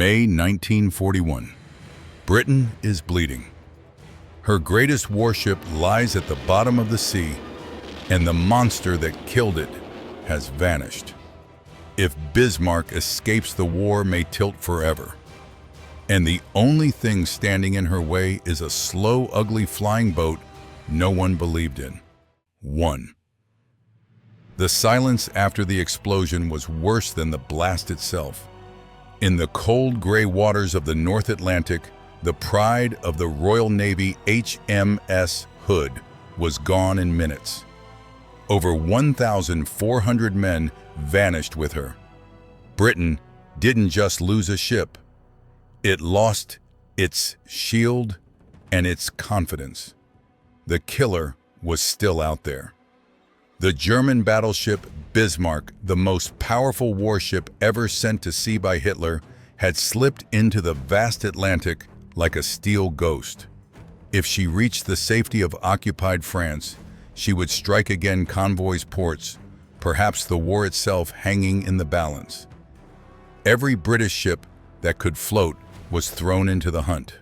May 1941. Britain is bleeding. Her greatest warship lies at the bottom of the sea, and the monster that killed it has vanished. If Bismarck escapes, the war may tilt forever. And the only thing standing in her way is a slow, ugly flying boat no one believed in. 1. The silence after the explosion was worse than the blast itself. In the cold gray waters of the North Atlantic, the pride of the Royal Navy HMS Hood was gone in minutes. Over 1,400 men vanished with her. Britain didn't just lose a ship. It lost its shield and its confidence. The killer was still out there. The German battleship Bismarck, the most powerful warship ever sent to sea by Hitler, had slipped into the vast Atlantic like a steel ghost. If she reached the safety of occupied France, she would strike again convoys' ports, perhaps the war itself hanging in the balance. Every British ship that could float was thrown into the hunt,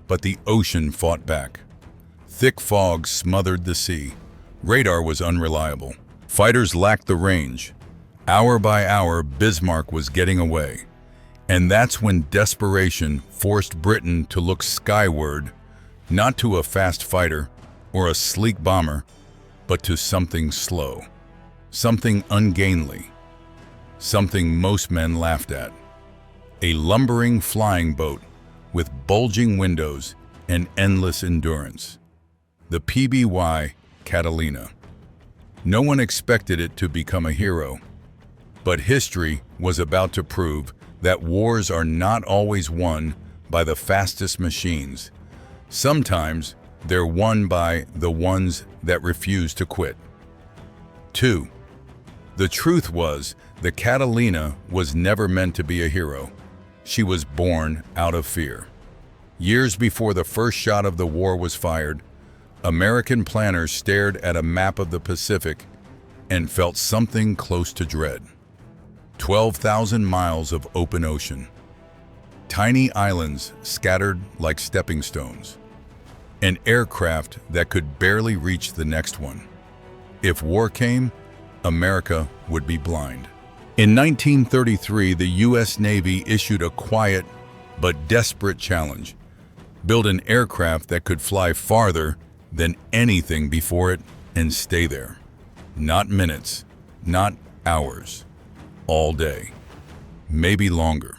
but the ocean fought back. Thick fog smothered the sea. Radar was unreliable. Fighters lacked the range. Hour by hour, Bismarck was getting away. And that's when desperation forced Britain to look skyward, not to a fast fighter or a sleek bomber, but to something slow, something ungainly, something most men laughed at. A lumbering flying boat with bulging windows and endless endurance. The PBY Catalina. No one expected it to become a hero, but history was about to prove that wars are not always won by the fastest machines. Sometimes they're won by the ones that refuse to quit. 2. The truth was, the Catalina was never meant to be a hero. She was born out of fear. Years before the first shot of the war was fired, American planners stared at a map of the Pacific and felt something close to dread. 12,000 miles of open ocean. Tiny islands scattered like stepping stones. An aircraft that could barely reach the next one. If war came, America would be blind. In 1933, the U.S. Navy issued a quiet but desperate challenge. Build an aircraft that could fly farther than anything before it and stay there. Not minutes, not hours, all day, maybe longer.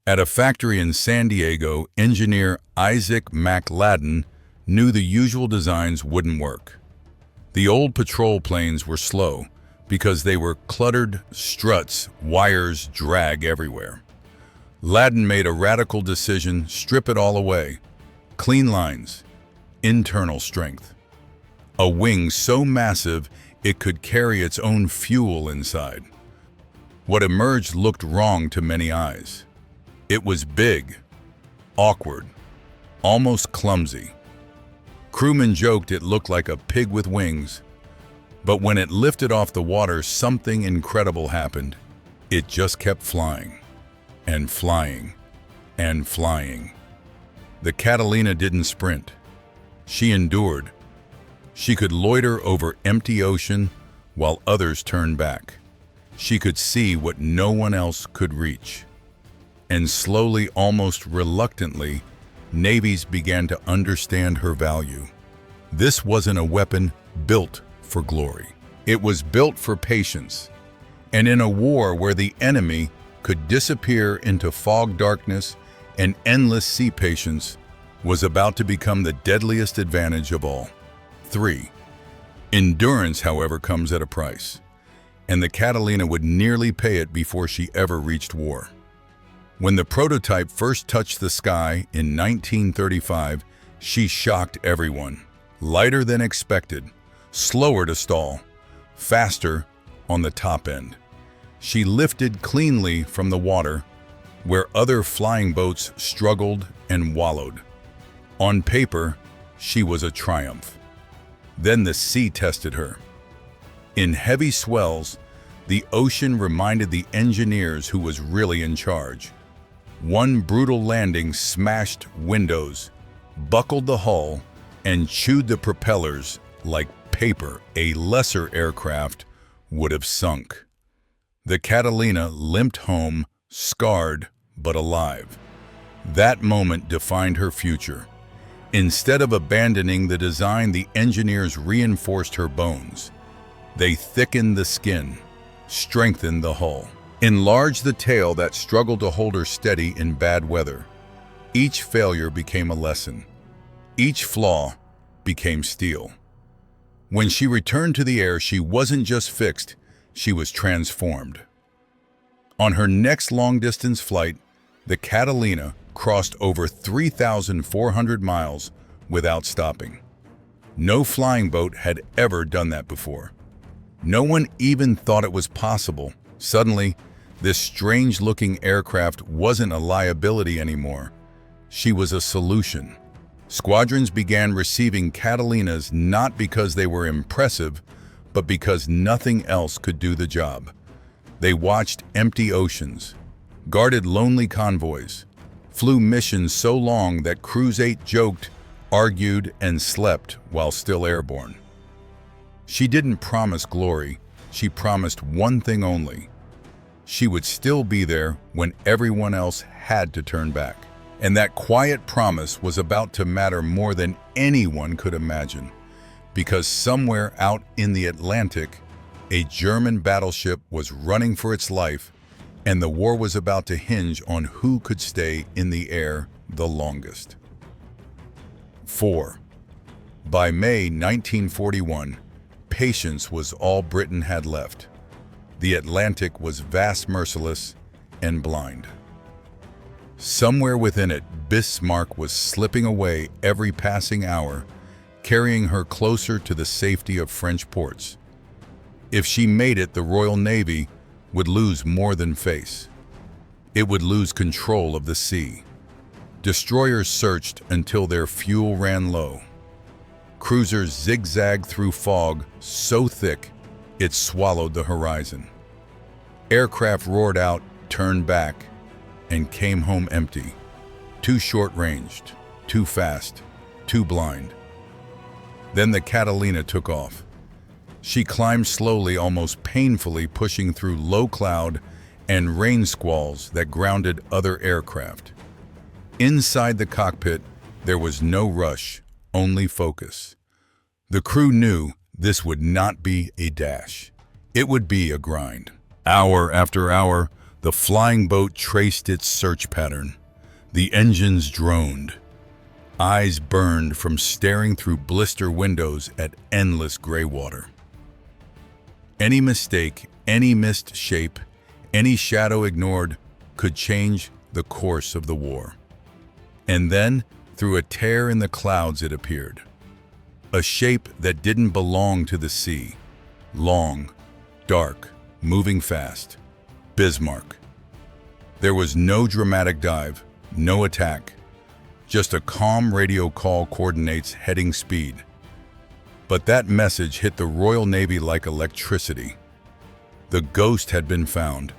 At a factory in San Diego, engineer Isaac McLadden knew the usual designs wouldn't work. The old patrol planes were slow because they were cluttered struts, wires drag everywhere. Ladden made a radical decision: strip it all away. Clean lines, internal strength. A wing so massive it could carry its own fuel inside. What emerged looked wrong to many eyes. It was big, awkward, almost clumsy. Crewmen joked it looked like a pig with wings, but when it lifted off the water, something incredible happened. It just kept flying, and flying, and flying. The Catalina didn't sprint. She endured. She could loiter over empty ocean while others turned back. She could see what no one else could reach. And slowly, almost reluctantly, navies began to understand her value. This wasn't a weapon built for glory. It was built for patience. And in a war where the enemy could disappear into fog darkness and endless sea patience, was about to become the deadliest advantage of all. 3. Endurance, however, comes at a price, and the Catalina would nearly pay it before she ever reached war. When the prototype first touched the sky in 1935, she shocked everyone. Lighter than expected, slower to stall, faster on the top end. She lifted cleanly from the water, where other flying boats struggled and wallowed. On paper, she was a triumph. Then the sea tested her. In heavy swells, the ocean reminded the engineers who was really in charge. One brutal landing smashed windows, buckled the hull, and chewed the propellers like paper a lesser aircraft would have sunk. The Catalina limped home, scarred but alive. That moment defined her future. Instead of abandoning the design, the engineers reinforced her bones. They thickened the skin, strengthened the hull, enlarged the tail that struggled to hold her steady in bad weather. Each failure became a lesson. Each flaw became steel. When she returned to the air, she wasn't just fixed, she was transformed. On her next long-distance flight, the Catalina crossed over 3,400 miles without stopping. No flying boat had ever done that before. No one even thought it was possible. Suddenly, this strange-looking aircraft wasn't a liability anymore. She was a solution. Squadrons began receiving Catalinas not because they were impressive, but because nothing else could do the job. They watched empty oceans, guarded lonely convoys, flew missions so long that crews ate, joked, argued, and slept while still airborne. She didn't promise glory, she promised one thing only. She would still be there when everyone else had to turn back. And that quiet promise was about to matter more than anyone could imagine, because somewhere out in the Atlantic, a German battleship was running for its life, and the war was about to hinge on who could stay in the air the longest. 4. By May 1941, patience was all Britain had left. The Atlantic was vast, merciless, and blind. Somewhere within it, Bismarck was slipping away every passing hour, carrying her closer to the safety of French ports. If she made it, the Royal Navy would lose more than face. It would lose control of the sea. Destroyers searched until their fuel ran low. Cruisers zigzagged through fog so thick it swallowed the horizon. Aircraft roared out, turned back, and came home empty. Too short-ranged, too fast, too blind. Then the Catalina took off. She climbed slowly, almost painfully, pushing through low cloud and rain squalls that grounded other aircraft. Inside the cockpit, there was no rush, only focus. The crew knew this would not be a dash. It would be a grind. Hour after hour, the flying boat traced its search pattern. The engines droned. Eyes burned from staring through blister windows at endless gray water. Any mistake, any missed shape, any shadow ignored could change the course of the war. And then, through a tear in the clouds, it appeared. A shape that didn't belong to the sea. Long, dark, moving fast. Bismarck. There was no dramatic dive, no attack, just a calm radio call coordinates heading speed. But that message hit the Royal Navy like electricity. The ghost had been found.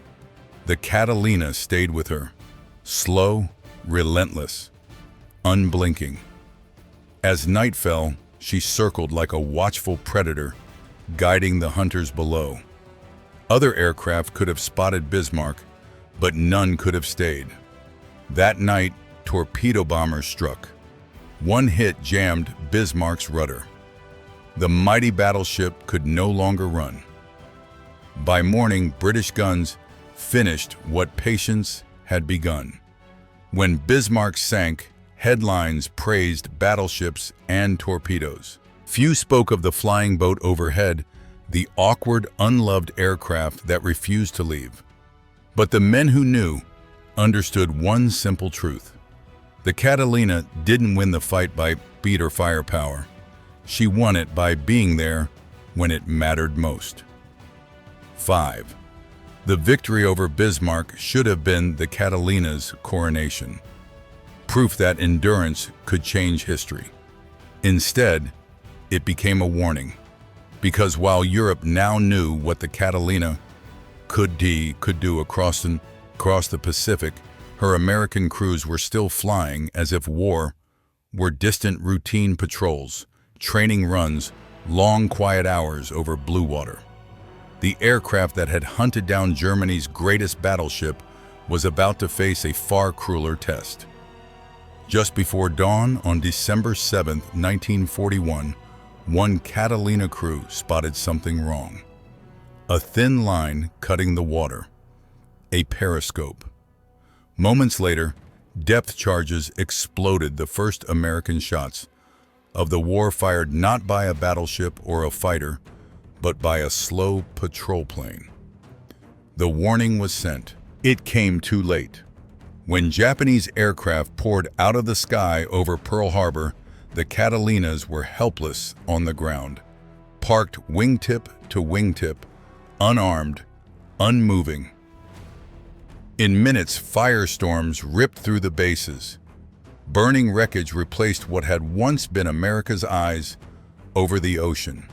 The Catalina stayed with her, slow, relentless, unblinking. As night fell, she circled like a watchful predator, guiding the hunters below. Other aircraft could have spotted Bismarck, but none could have stayed. That night, torpedo bombers struck. One hit jammed Bismarck's rudder. The mighty battleship could no longer run. By morning, British guns finished what patience had begun. When Bismarck sank, headlines praised battleships and torpedoes. Few spoke of the flying boat overhead, the awkward, unloved aircraft that refused to leave. But the men who knew understood one simple truth. The Catalina didn't win the fight by speed or firepower. She won it by being there when it mattered most. 5. The victory over Bismarck should have been the Catalina's coronation. Proof that endurance could change history. Instead, it became a warning. Because while Europe now knew what the Catalina could do across the Pacific, her American crews were still flying as if war were distant routine patrols, training runs, long quiet hours over blue water. The aircraft that had hunted down Germany's greatest battleship was about to face a far crueler test. Just before dawn on December 7, 1941, one Catalina crew spotted something wrong. A thin line cutting the water. A periscope. Moments later, depth charges exploded the first American shots of the war, fired not by a battleship or a fighter, but by a slow patrol plane. The warning was sent. It came too late. When Japanese aircraft poured out of the sky over Pearl Harbor, the Catalinas were helpless on the ground, parked wingtip to wingtip, unarmed, unmoving. In minutes, firestorms ripped through the bases. Burning wreckage replaced what had once been America's eyes over the ocean.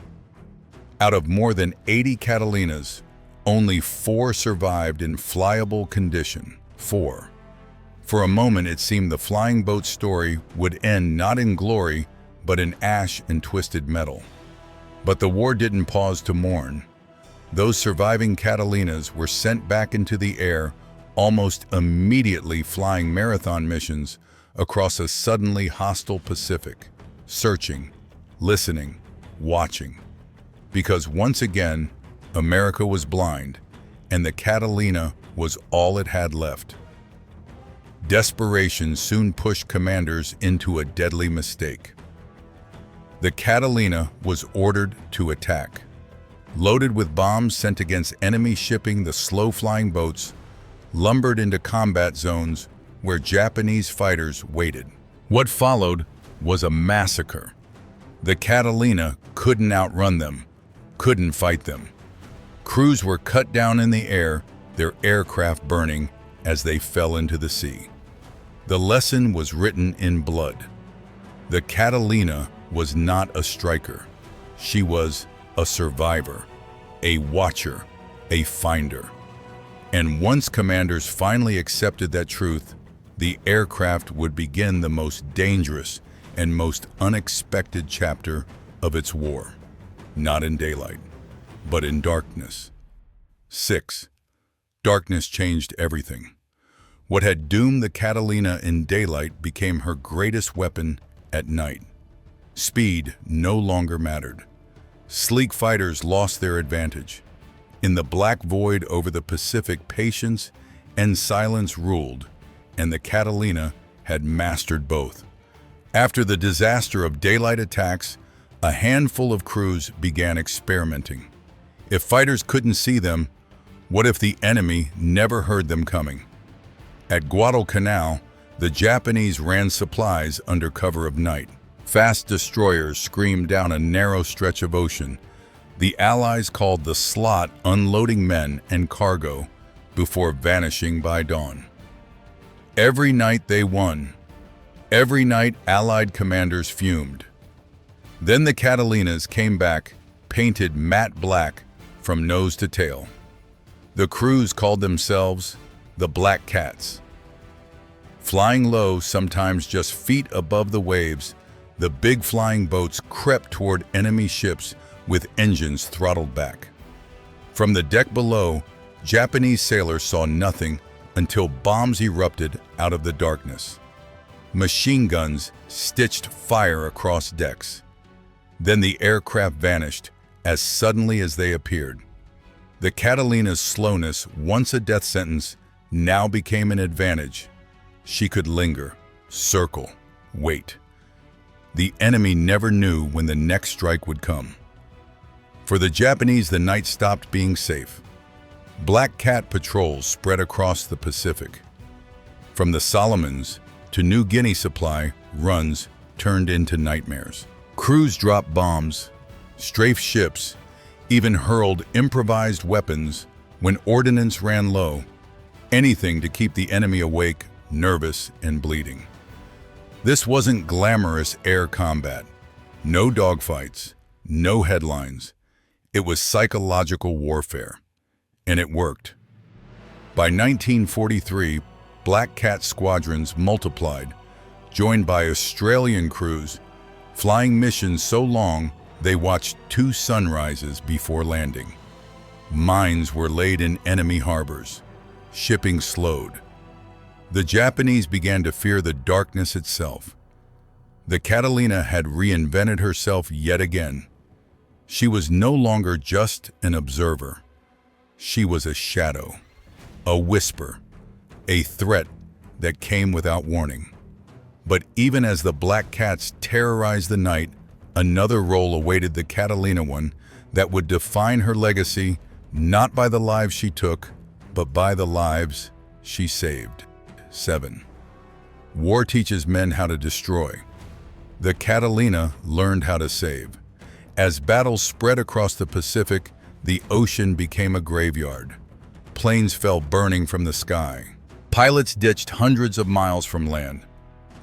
Out of more than 80 Catalinas, only 4 survived in flyable condition. 4. For a moment, it seemed the flying boat story would end not in glory, but in ash and twisted metal. But the war didn't pause to mourn. Those surviving Catalinas were sent back into the air, almost immediately flying marathon missions across a suddenly hostile Pacific, searching, listening, watching. Because once again, America was blind, and the Catalina was all it had left. Desperation soon pushed commanders into a deadly mistake. The Catalina was ordered to attack. Loaded with bombs sent against enemy shipping, the slow-flying boats lumbered into combat zones where Japanese fighters waited. What followed was a massacre. The Catalina couldn't outrun them, couldn't fight them. Crews were cut down in the air, their aircraft burning as they fell into the sea. The lesson was written in blood. The Catalina was not a striker. She was a survivor, a watcher, a finder. And once commanders finally accepted that truth, the aircraft would begin the most dangerous and most unexpected chapter of its war. Not in daylight, but in darkness. 6. Darkness changed everything. What had doomed the Catalina in daylight became her greatest weapon at night. Speed no longer mattered. Sleek fighters lost their advantage. In the black void over the Pacific, patience and silence ruled, and the Catalina had mastered both. After the disaster of daylight attacks, a handful of crews began experimenting. If fighters couldn't see them, what if the enemy never heard them coming? At Guadalcanal, the Japanese ran supplies under cover of night. Fast destroyers screamed down a narrow stretch of ocean. The Allies called the slot unloading men and cargo before vanishing by dawn. Every night they won. Every night Allied commanders fumed. Then the Catalinas came back, painted matte black from nose to tail. The crews called themselves the Black Cats. Flying low, sometimes just feet above the waves, the big flying boats crept toward enemy ships with engines throttled back. From the deck below, Japanese sailors saw nothing until bombs erupted out of the darkness. Machine guns stitched fire across decks. Then the aircraft vanished as suddenly as they appeared. The Catalina's slowness, once a death sentence, now became an advantage. She could linger, circle, wait. The enemy never knew when the next strike would come. For the Japanese, the night stopped being safe. Black Cat patrols spread across the Pacific. From the Solomons to New Guinea, supply runs turned into nightmares. Crews dropped bombs, strafed ships, even hurled improvised weapons when ordnance ran low, anything to keep the enemy awake, nervous, and bleeding. This wasn't glamorous air combat. No dogfights, no headlines. It was psychological warfare, and it worked. By 1943, Black Cat squadrons multiplied, joined by Australian crews, flying missions so long they watched 2 sunrises before landing. Mines were laid in enemy harbors. Shipping slowed. The Japanese began to fear the darkness itself. The Catalina had reinvented herself yet again. She was no longer just an observer. She was a shadow, a whisper, a threat that came without warning. But even as the Black Cats terrorized the night, another role awaited the Catalina, one that would define her legacy, not by the lives she took, but by the lives she saved. 7. War teaches men how to destroy. The Catalina learned how to save. As battles spread across the Pacific, the ocean became a graveyard. Planes fell burning from the sky. Pilots ditched hundreds of miles from land.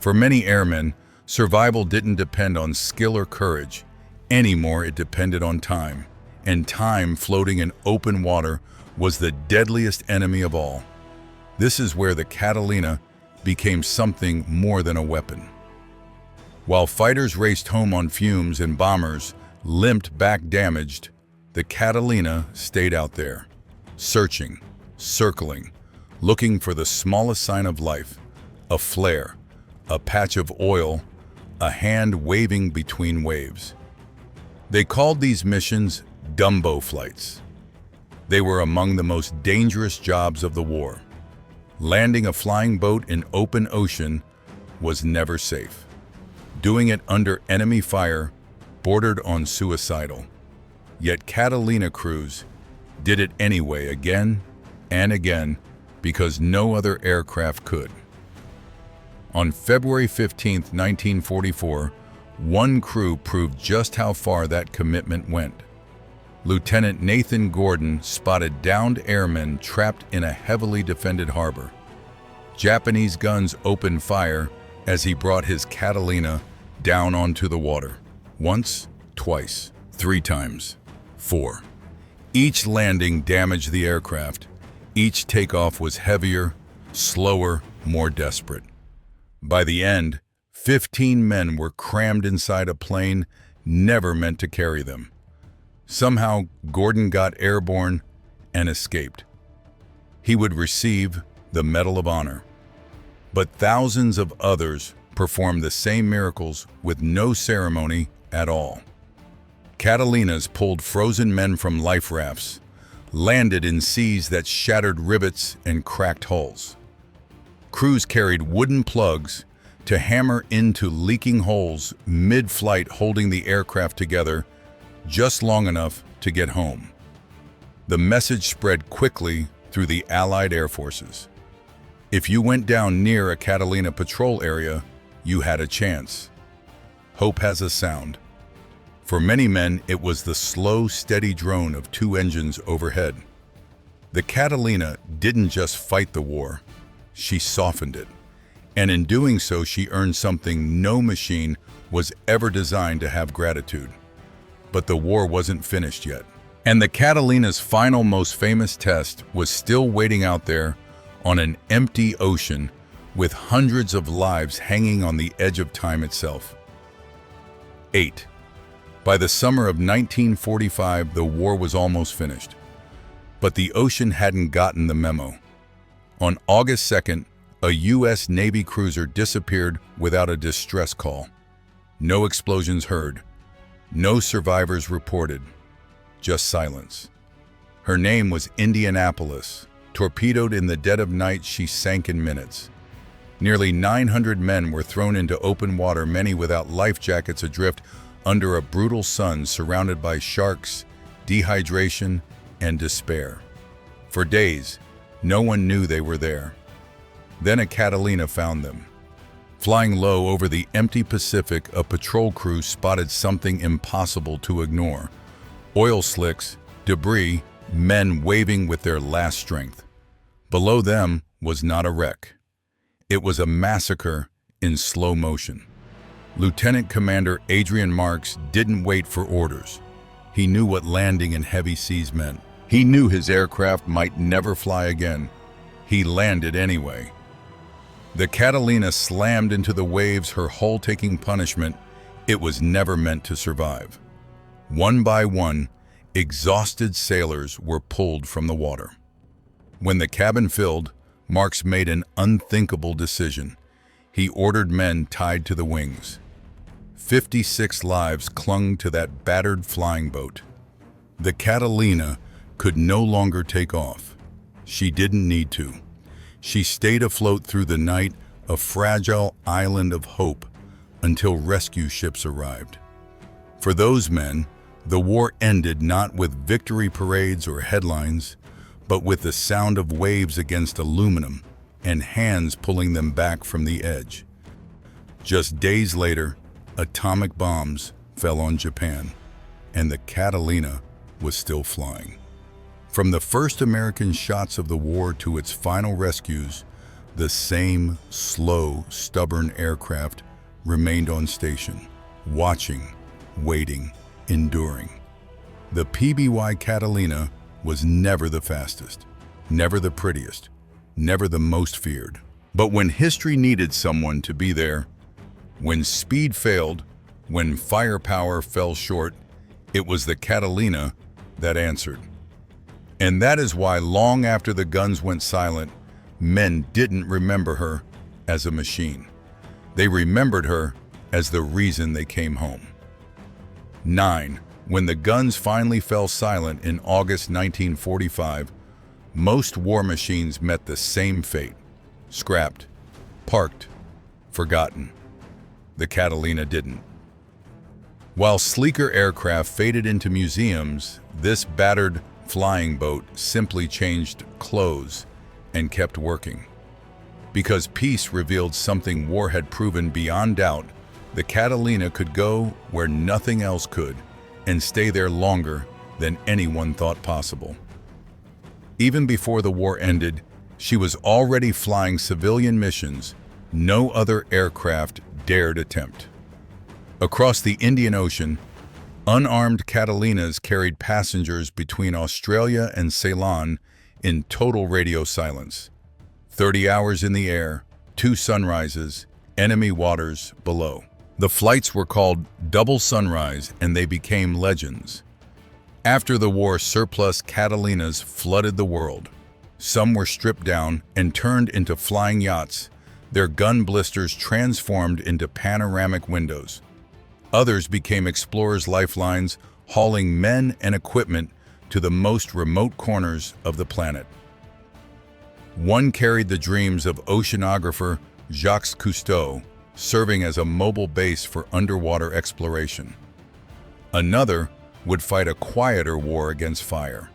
For many airmen, survival didn't depend on skill or courage. Anymore, it depended on time. And time floating in open water was the deadliest enemy of all. This is where the Catalina became something more than a weapon. While fighters raced home on fumes and bombers limped back damaged, the Catalina stayed out there, searching, circling, looking for the smallest sign of life, a flare, a patch of oil, a hand waving between waves. They called these missions Dumbo flights. They were among the most dangerous jobs of the war. Landing a flying boat in open ocean was never safe. Doing it under enemy fire bordered on suicidal. Yet Catalina crews did it anyway again and again because no other aircraft could. On February 15, 1944, one crew proved just how far that commitment went. Lieutenant Nathan Gordon spotted downed airmen trapped in a heavily defended harbor. Japanese guns opened fire as he brought his Catalina down onto the water. Once, twice, 3 times, 4. Each landing damaged the aircraft. Each takeoff was heavier, slower, more desperate. By the end, 15 men were crammed inside a plane never meant to carry them. Somehow, Gordon got airborne and escaped. He would receive the Medal of Honor. But thousands of others performed the same miracles with no ceremony at all. Catalinas pulled frozen men from life rafts, landed in seas that shattered rivets and cracked hulls. Crews carried wooden plugs to hammer into leaking holes mid-flight, holding the aircraft together just long enough to get home. The message spread quickly through the Allied air forces. If you went down near a Catalina patrol area, you had a chance. Hope has a sound. For many men, it was the slow, steady drone of 2 engines overhead. The Catalina didn't just fight the war, she softened it. And in doing so, she earned something no machine was ever designed to have: gratitude. But the war wasn't finished yet. And the Catalina's final, most famous test was still waiting out there on an empty ocean with hundreds of lives hanging on the edge of time itself. 8. By the summer of 1945, the war was almost finished. But the ocean hadn't gotten the memo. On August 2nd, a U.S. Navy cruiser disappeared without a distress call. No explosions heard. No survivors reported. Just silence. Her name was Indianapolis. Torpedoed in the dead of night, she sank in minutes. Nearly 900 men were thrown into open water, many without life jackets, adrift under a brutal sun, surrounded by sharks, dehydration, and despair. For days, no one knew they were there. Then a Catalina found them. Flying low over the empty Pacific, a patrol crew spotted something impossible to ignore. Oil slicks, debris, men waving with their last strength. Below them was not a wreck. It was a massacre in slow motion. Lieutenant Commander Adrian Marks didn't wait for orders. He knew what landing in heavy seas meant. He knew his aircraft might never fly again. He landed anyway. The Catalina slammed into the waves, her hull taking punishment it was never meant to survive. One by one, exhausted sailors were pulled from the water. When the cabin filled, Marx made an unthinkable decision. He ordered men tied to the wings. 56 lives clung to that battered flying boat. The Catalina could no longer take off. She didn't need to. She stayed afloat through the night, a fragile island of hope, until rescue ships arrived. For those men, the war ended not with victory parades or headlines, but with the sound of waves against aluminum and hands pulling them back from the edge. Just days later, atomic bombs fell on Japan, and the Catalina was still flying. From the first American shots of the war to its final rescues, the same slow, stubborn aircraft remained on station, watching, waiting, enduring. The PBY Catalina was never the fastest, never the prettiest, never the most feared. But when history needed someone to be there, when speed failed, when firepower fell short, it was the Catalina that answered. And that is why long after the guns went silent, men didn't remember her as a machine. They remembered her as the reason they came home. 9. When the guns finally fell silent in August 1945, most war machines met the same fate: scrapped, parked, forgotten. The Catalina didn't. While sleeker aircraft faded into museums, this battered flying boat simply changed clothes and kept working. Because peace revealed something war had proven beyond doubt, the Catalina could go where nothing else could and stay there longer than anyone thought possible. Even before the war ended, she was already flying civilian missions no other aircraft dared attempt. Across the Indian Ocean, unarmed Catalinas carried passengers between Australia and Ceylon in total radio silence. 30 hours in the air, 2 sunrises, enemy waters below. The flights were called Double Sunrise, and they became legends. After the war, surplus Catalinas flooded the world. Some were stripped down and turned into flying yachts, their gun blisters transformed into panoramic windows. Others became explorers' lifelines, hauling men and equipment to the most remote corners of the planet. One carried the dreams of oceanographer Jacques Cousteau, serving as a mobile base for underwater exploration. Another would fight a quieter war against fire,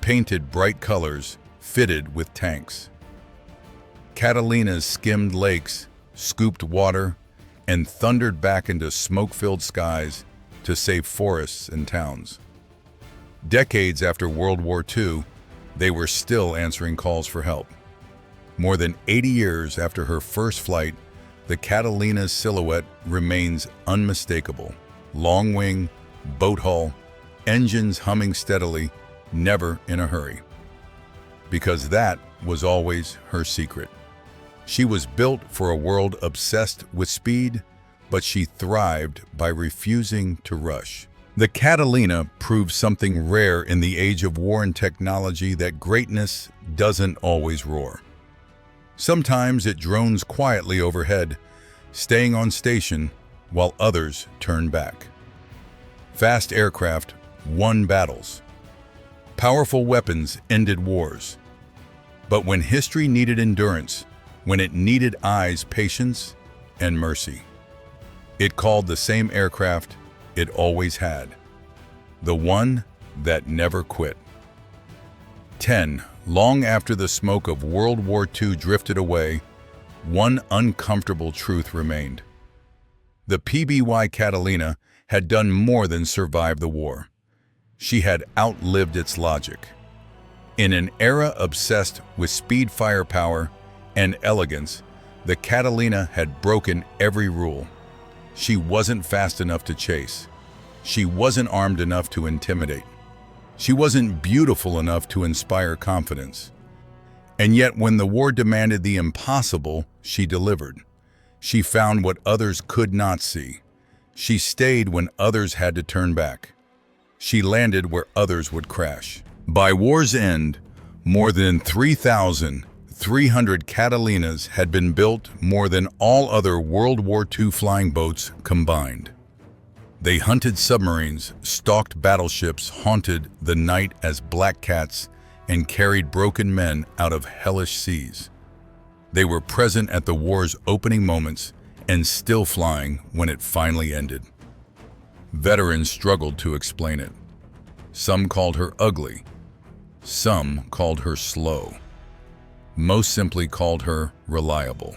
painted bright colors, fitted with tanks. Catalinas skimmed lakes, scooped water, and thundered back into smoke-filled skies to save forests and towns. Decades after World War II, they were still answering calls for help. More than 80 years after her first flight, the Catalina's silhouette remains unmistakable. Long wing, boat hull, engines humming steadily, never in a hurry. Because that was always her secret. She was built for a world obsessed with speed, but she thrived by refusing to rush. The Catalina proved something rare in the age of war and technology: that greatness doesn't always roar. Sometimes it drones quietly overhead, staying on station while others turn back. Fast aircraft won battles. Powerful weapons ended wars. But when history needed endurance, when it needed eyes, patience, and mercy, it called the same aircraft it always had, the one that never quit. 10. Long after the smoke of World War II drifted away, one uncomfortable truth remained. The PBY Catalina had done more than survive the war. She had outlived its logic. In an era obsessed with speed, firepower, and elegance, the Catalina had broken every rule. She wasn't fast enough to chase. She wasn't armed enough to intimidate. She wasn't beautiful enough to inspire confidence. And yet when the war demanded the impossible, she delivered. She found what others could not see. She stayed when others had to turn back. She landed where others would crash. By war's end, more than 3,300 Catalinas had been built, more than all other World War II flying boats combined. They hunted submarines, stalked battleships, haunted the night as black cats, and carried broken men out of hellish seas. They were present at the war's opening moments and still flying when it finally ended. Veterans struggled to explain it. Some called her ugly. Some called her slow. Most simply called her reliable.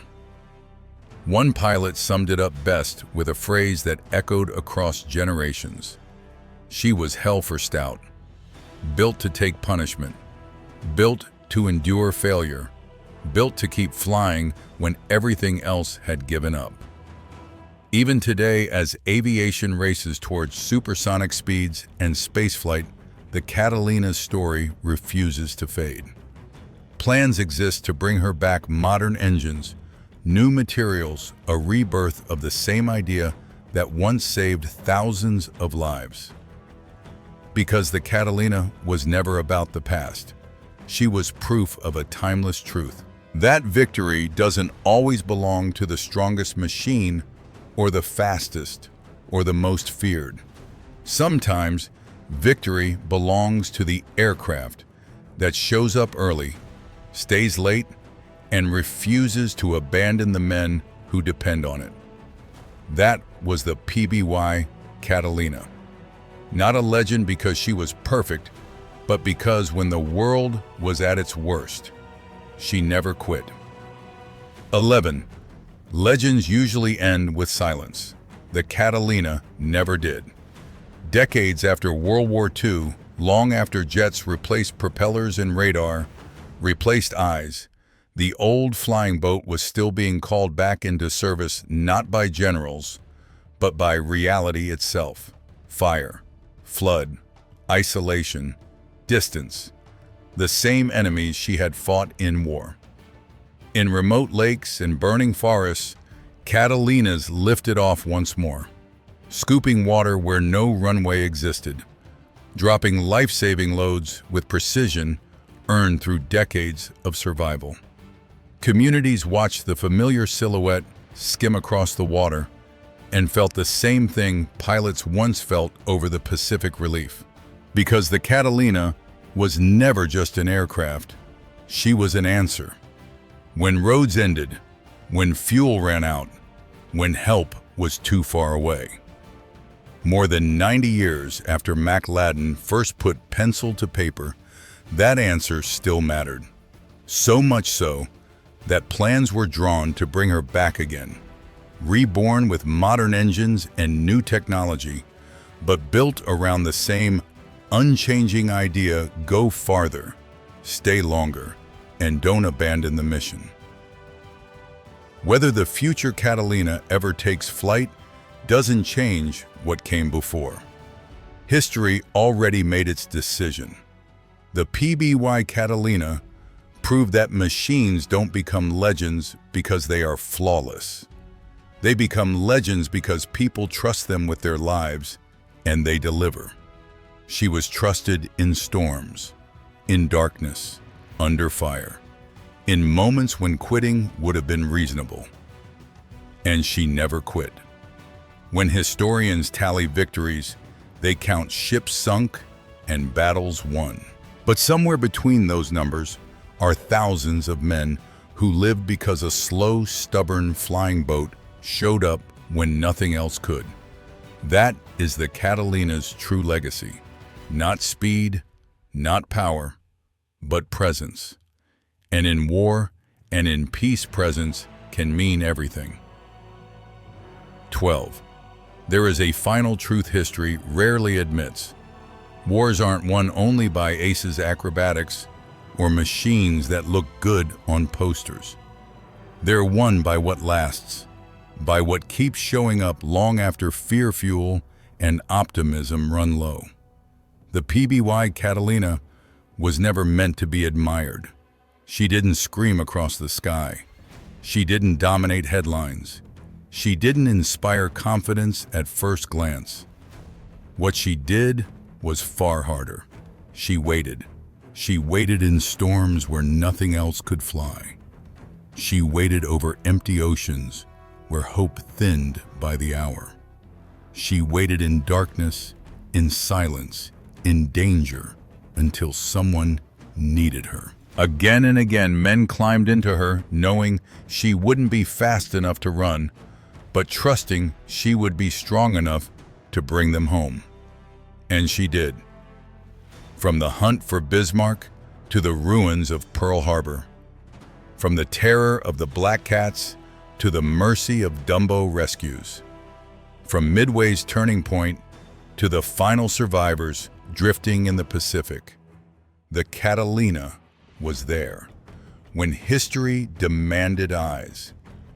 One pilot summed it up best with a phrase that echoed across generations. She was hell for stout, built to take punishment, built to endure failure, built to keep flying when everything else had given up. Even today, as aviation races towards supersonic speeds and spaceflight, the Catalina's story refuses to fade. Plans exist to bring her back: modern engines, new materials, a rebirth of the same idea that once saved thousands of lives. Because the Catalina was never about the past. She was proof of a timeless truth. That victory doesn't always belong to the strongest machine or the fastest or the most feared. Sometimes victory belongs to the aircraft that shows up early, stays late, and refuses to abandon the men who depend on it. That was the PBY Catalina. Not a legend because she was perfect, but because when the world was at its worst, she never quit. 11. Legends usually end with silence. The Catalina never did. Decades after World War II, long after jets replaced propellers and radar, replaced eyes, the old flying boat was still being called back into service, not by generals, but by reality itself. Fire, flood, isolation, distance. The same enemies she had fought in war. In remote lakes and burning forests, Catalinas lifted off once more, scooping water where no runway existed, dropping life-saving loads with precision earned through decades of survival. Communities watched the familiar silhouette skim across the water and felt the same thing pilots once felt over the Pacific Relief. Because the Catalina was never just an aircraft, she was an answer. When roads ended, when fuel ran out, when help was too far away. More than 90 years after Mac Ladden first put pencil to paper, that answer still mattered. So much so that plans were drawn to bring her back again, reborn with modern engines and new technology, but built around the same unchanging idea: go farther, stay longer, and don't abandon the mission. Whether the future Catalina ever takes flight doesn't change what came before. History already made its decision. The PBY Catalina proved that machines don't become legends because they are flawless. They become legends because people trust them with their lives, and they deliver. She was trusted in storms, in darkness, under fire, in moments when quitting would have been reasonable. And she never quit. When historians tally victories, they count ships sunk and battles won. But somewhere between those numbers are thousands of men who lived because a slow, stubborn flying boat showed up when nothing else could. That is the Catalina's true legacy. Not speed, not power, but presence. And in war and in peace, presence can mean everything. 12. There is a final truth history rarely admits. Wars aren't won only by aces acrobatics or machines that look good on posters. They're won by what lasts, by what keeps showing up long after fear fuel and optimism run low. The PBY Catalina was never meant to be admired. She didn't scream across the sky. She didn't dominate headlines. She didn't inspire confidence at first glance. What she did was far harder. She waited. She waited in storms where nothing else could fly. She waited over empty oceans where hope thinned by the hour. She waited in darkness, in silence, in danger, until someone needed her. Again and again, men climbed into her, knowing she wouldn't be fast enough to run, but trusting she would be strong enough to bring them home. And she did. From the hunt for Bismarck to the ruins of Pearl Harbor, from the terror of the Black Cats to the mercy of Dumbo rescues, from Midway's turning point to the final survivors drifting in the Pacific, the Catalina was there. When history demanded eyes,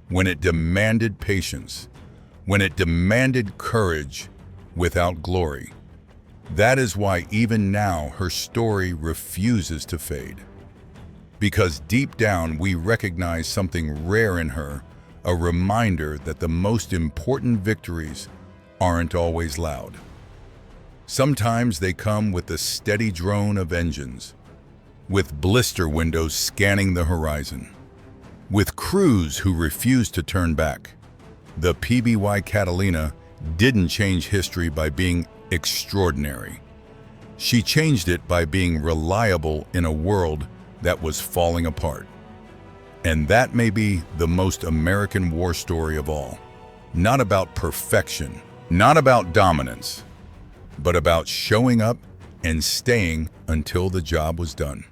when it demanded patience, when it demanded courage without glory. That is why even now her story refuses to fade. Because deep down we recognize something rare in her, a reminder that the most important victories aren't always loud. Sometimes they come with the steady drone of engines, with blister windows scanning the horizon, with crews who refuse to turn back. The PBY Catalina didn't change history by being extraordinary. She changed it by being reliable in a world that was falling apart. And that may be the most American war story of all. Not about perfection, not about dominance, but about showing up and staying until the job was done.